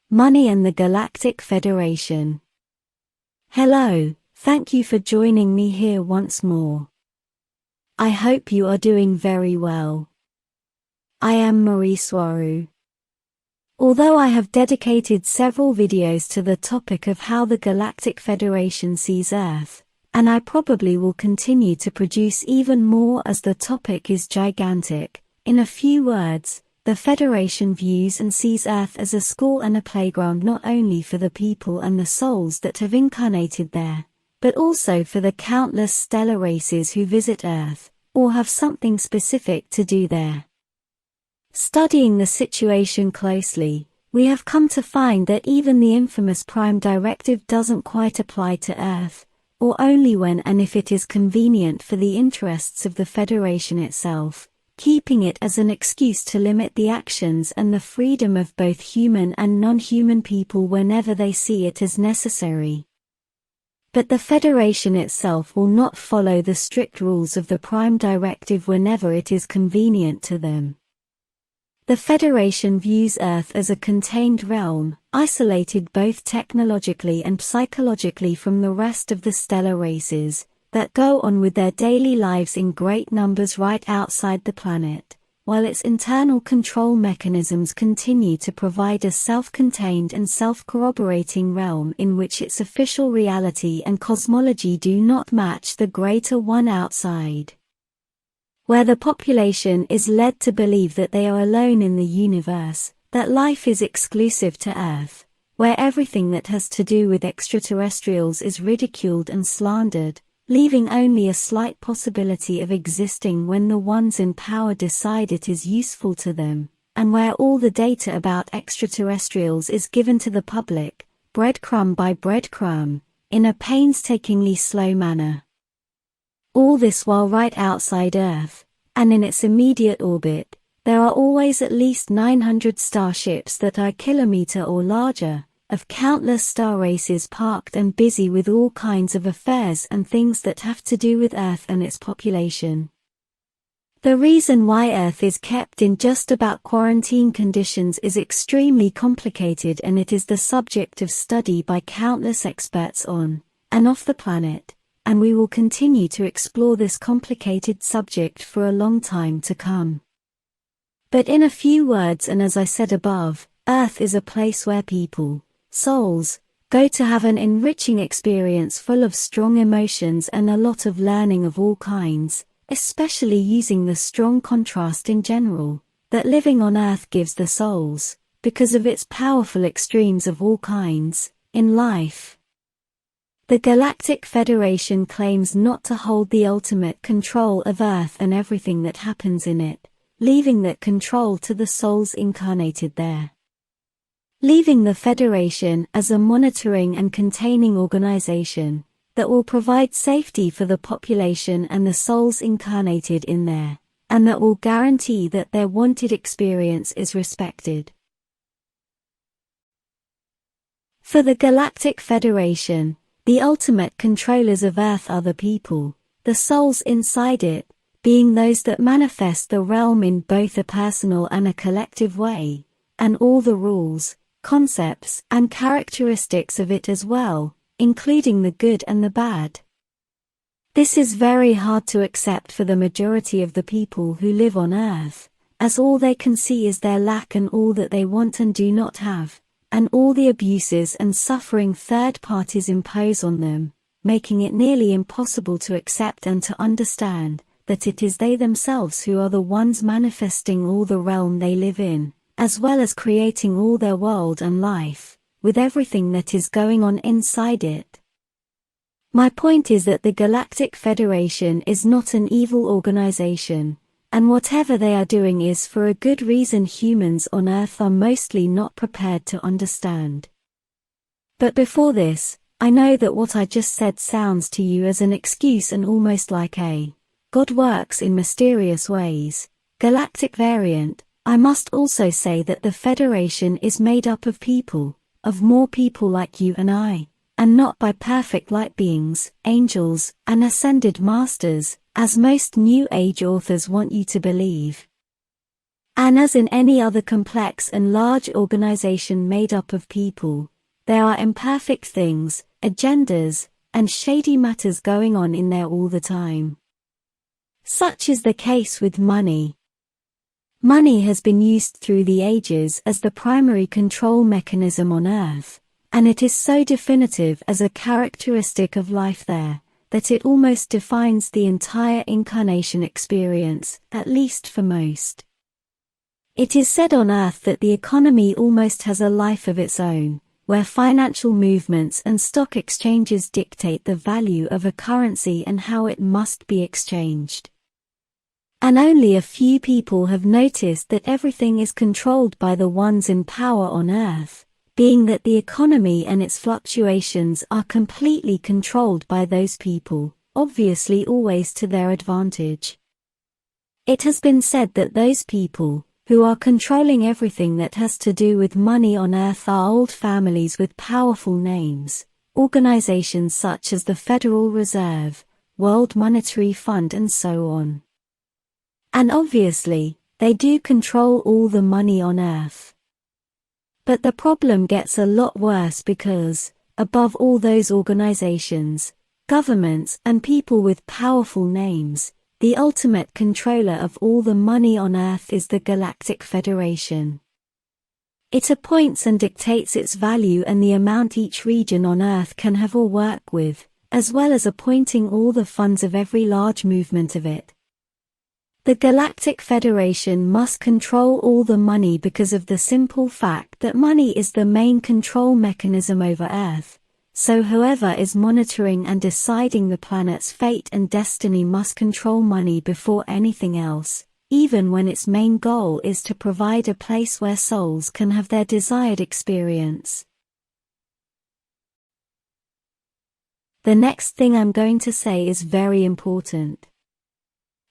Money and the Galactic Federation. Hello, thank you for joining me here once more. I hope you are doing very well. I am Mari Swaruu. Although I have dedicated several videos to the topic of how the Galactic Federation sees Earth, and I probably will continue to produce even more as the topic is gigantic, in a few words, the Federation views and sees Earth as a school and a playground not only for the people and the souls that have incarnated there, but also for the countless stellar races who visit Earth, or have something specific to do there. Studying the situation closely, we have come to find that even the infamous Prime Directive doesn't quite apply to Earth, or only when and if it is convenient for the interests of the Federation itself, keeping it as an excuse to limit the actions and the freedom of both human and non-human people whenever they see it as necessary. But the Federation itself will not follow the strict rules of the Prime Directive whenever it is convenient to them. The Federation views Earth as a contained realm, isolated both technologically and psychologically from the rest of the stellar races, that go on with their daily lives in great numbers right outside the planet, while its internal control mechanisms continue to provide a self-contained and self-corroborating realm in which its official reality and cosmology do not match the greater one outside. Where the population is led to believe that they are alone in the universe, that life is exclusive to Earth, where everything that has to do with extraterrestrials is ridiculed and slandered, leaving only a slight possibility of existing when the ones in power decide it is useful to them, and where all the data about extraterrestrials is given to the public, breadcrumb by breadcrumb, in a painstakingly slow manner. All this while right outside Earth, and in its immediate orbit, there are always at least 900 starships that are a kilometer or larger, of countless star races parked and busy with all kinds of affairs and things that have to do with Earth and its population. The reason why Earth is kept in just about quarantine conditions is extremely complicated, and it is the subject of study by countless experts on and off the planet, and we will continue to explore this complicated subject for a long time to come. But in a few words, and as I said above, Earth is a place where people, souls, go to have an enriching experience full of strong emotions and a lot of learning of all kinds, especially using the strong contrast in general, that living on Earth gives the souls, because of its powerful extremes of all kinds, in life. The Galactic Federation claims not to hold the ultimate control of Earth and everything that happens in it, leaving that control to the souls incarnated there. Leaving the Federation as a monitoring and containing organization that will provide safety for the population and the souls incarnated in there, and that will guarantee that their wanted experience is respected. For the Galactic Federation, the ultimate controllers of Earth are the people, the souls inside it, being those that manifest the realm in both a personal and a collective way, and all the rules, concepts, and characteristics of it as well, including the good and the bad. This is very hard to accept for the majority of the people who live on Earth, as all they can see is their lack and all that they want and do not have, and all the abuses and suffering third parties impose on them, making it nearly impossible to accept and to understand that it is they themselves who are the ones manifesting all the realm they live in, as well as creating all their world and life, with everything that is going on inside it. My point is that the Galactic Federation is not an evil organization, and whatever they are doing is for a good reason humans on Earth are mostly not prepared to understand. But before this, I know that what I just said sounds to you as an excuse and almost like a God works in mysterious ways, galactic variant. I must also say that the Federation is made up of people, of more people like you and I, and not by perfect light beings, angels, and ascended masters, as most New Age authors want you to believe. And as in any other complex and large organization made up of people, there are imperfect things, agendas, and shady matters going on in there all the time. Such is the case with money. Money has been used through the ages as the primary control mechanism on Earth, and it is so definitive as a characteristic of life there, that it almost defines the entire incarnation experience, at least for most. It is said on Earth that the economy almost has a life of its own, where financial movements and stock exchanges dictate the value of a currency and how it must be exchanged. And only a few people have noticed that everything is controlled by the ones in power on Earth, being that the economy and its fluctuations are completely controlled by those people, obviously always to their advantage. It has been said that those people, who are controlling everything that has to do with money on Earth, are old families with powerful names, organizations such as the Federal Reserve, World Monetary Fund and so on. And obviously, they do control all the money on Earth. But the problem gets a lot worse because, above all those organizations, governments and people with powerful names, the ultimate controller of all the money on Earth is the Galactic Federation. It appoints and dictates its value and the amount each region on Earth can have or work with, as well as appointing all the funds of every large movement of it. The Galactic Federation must control all the money because of the simple fact that money is the main control mechanism over Earth. So whoever is monitoring and deciding the planet's fate and destiny must control money before anything else, even when its main goal is to provide a place where souls can have their desired experience. The next thing I'm going to say is very important.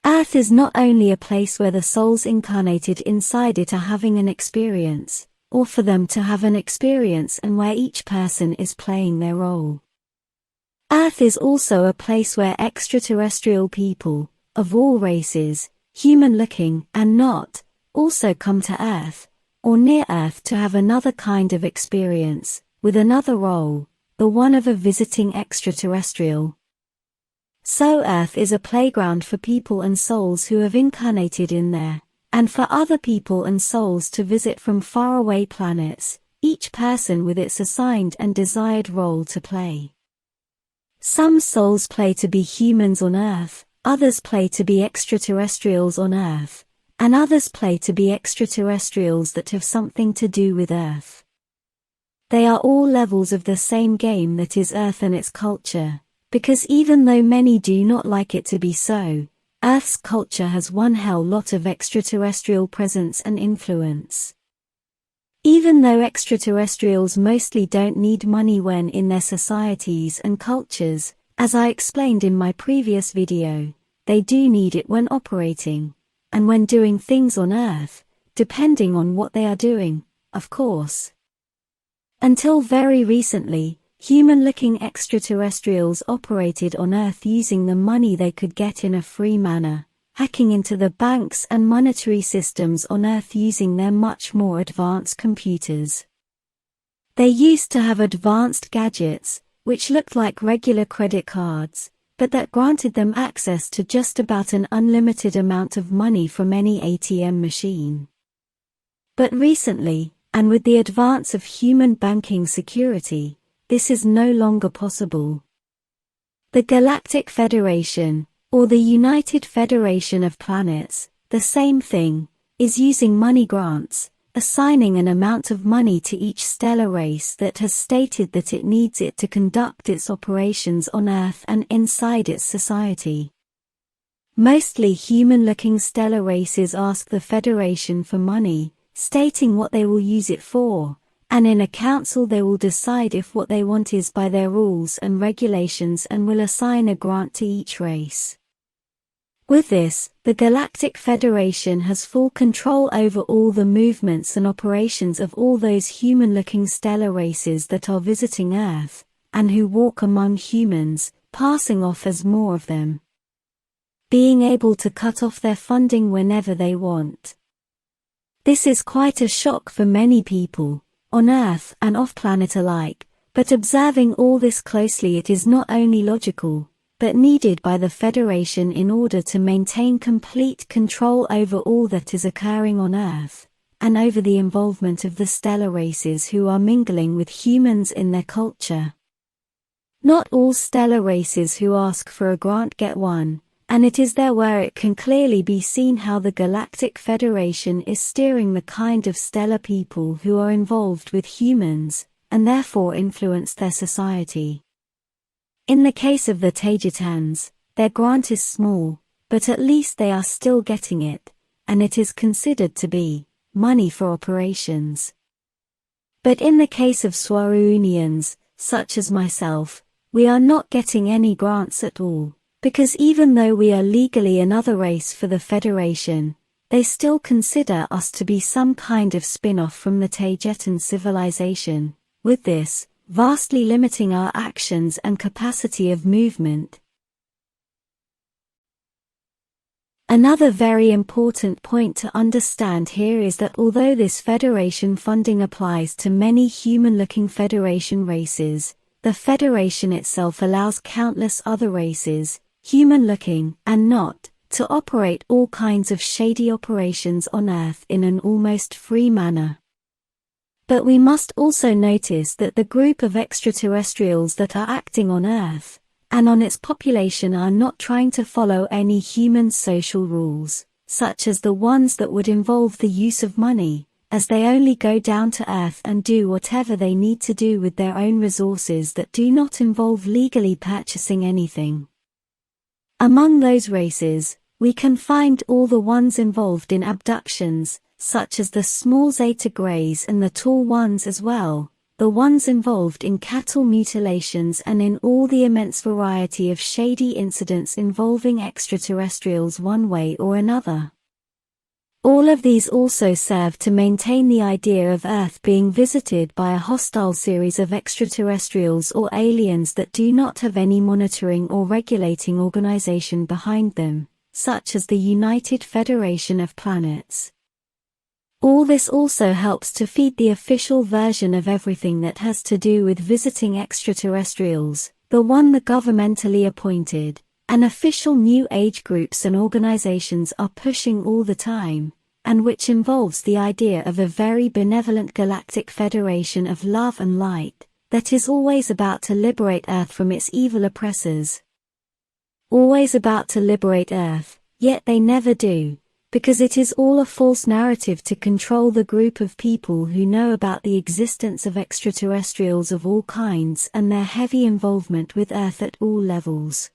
Earth is not only a place where the souls incarnated inside it are having an experience, or for them to have an experience, and where each person is playing their role. Earth is also a place where extraterrestrial people, of all races, human-looking and not, also come to Earth, or near Earth to have another kind of experience, with another role, the one of a visiting extraterrestrial. So Earth is a playground for people and souls who have incarnated in there, and for other people and souls to visit from faraway planets, each person with its assigned and desired role to play. Some souls play to be humans on Earth, others play to be extraterrestrials on Earth, and others play to be extraterrestrials that have something to do with Earth. They are all levels of the same game that is Earth and its culture, because even though many do not like it to be so, Earth's culture has one hell lot of extraterrestrial presence and influence. Even though extraterrestrials mostly don't need money when in their societies and cultures, as I explained in my previous video, they do need it when operating, and when doing things on Earth, depending on what they are doing, of course. Until very recently, human-looking extraterrestrials operated on Earth using the money they could get in a free manner, hacking into the banks and monetary systems on Earth using their much more advanced computers. They used to have advanced gadgets, which looked like regular credit cards, but that granted them access to just about an unlimited amount of money from any ATM machine. But recently, and with the advance of human banking security, this is no longer possible. The Galactic Federation, or the United Federation of Planets, the same thing, is using money grants, assigning an amount of money to each stellar race that has stated that it needs it to conduct its operations on Earth and inside its society. Mostly human-looking stellar races ask the Federation for money, stating what they will use it for, and in a council they will decide if what they want is by their rules and regulations and will assign a grant to each race. With this, the Galactic Federation has full control over all the movements and operations of all those human-looking stellar races that are visiting Earth, and who walk among humans, passing off as more of them. Being able to cut off their funding whenever they want. This is quite a shock for many people, on Earth and off-planet alike, but observing all this closely, it is not only logical, but needed by the Federation in order to maintain complete control over all that is occurring on Earth, and over the involvement of the stellar races who are mingling with humans in their culture. Not all stellar races who ask for a grant get one, and it is there where it can clearly be seen how the Galactic Federation is steering the kind of stellar people who are involved with humans, and therefore influence their society. In the case of the Taygetans, their grant is small, but at least they are still getting it, and it is considered to be money for operations. But in the case of Swaruunians, such as myself, we are not getting any grants at all, because even though we are legally another race for the Federation, they still consider us to be some kind of spin-off from the Taygetan civilization, with this vastly limiting our actions and capacity of movement. Another very important point to understand here is that although this Federation funding applies to many human-looking Federation races, the Federation itself allows countless other races, human-looking and not, to operate all kinds of shady operations on Earth in an almost free manner. But we must also notice that the group of extraterrestrials that are acting on Earth, and on its population, are not trying to follow any human social rules, such as the ones that would involve the use of money, as they only go down to Earth and do whatever they need to do with their own resources that do not involve legally purchasing anything. Among those races, we can find all the ones involved in abductions, such as the small Zeta Greys, and the tall ones as well, the ones involved in cattle mutilations, and in all the immense variety of shady incidents involving extraterrestrials one way or another. All of these also serve to maintain the idea of Earth being visited by a hostile series of extraterrestrials or aliens that do not have any monitoring or regulating organization behind them, such as the United Federation of Planets. All this also helps to feed the official version of everything that has to do with visiting extraterrestrials, the one the governmentally appointed, and official new age groups and organizations are pushing all the time, and which involves the idea of a very benevolent galactic federation of love and light, that is always about to liberate Earth from its evil oppressors. Always about to liberate Earth, yet they never do, because it is all a false narrative to control the group of people who know about the existence of extraterrestrials of all kinds and their heavy involvement with Earth at all levels.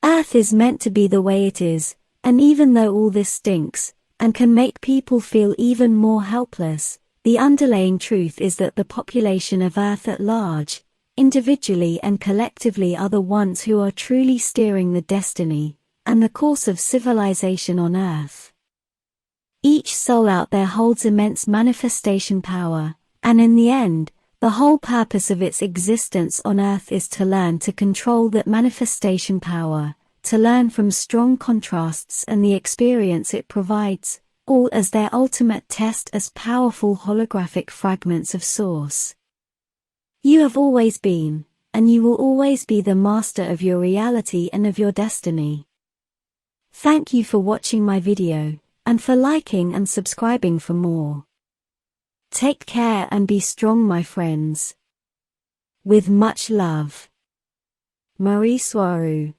Earth is meant to be the way it is, and even though all this stinks, and can make people feel even more helpless, the underlying truth is that the population of Earth at large, individually and collectively, are the ones who are truly steering the destiny and the course of civilization on Earth. Each soul out there holds immense manifestation power, and in the end, the whole purpose of its existence on Earth is to learn to control that manifestation power, to learn from strong contrasts and the experience it provides, all as their ultimate test as powerful holographic fragments of Source. You have always been, and you will always be the master of your reality and of your destiny. Thank you for watching my video, and for liking and subscribing for more. Take care and be strong, my friends. With much love. Mari Swaruu.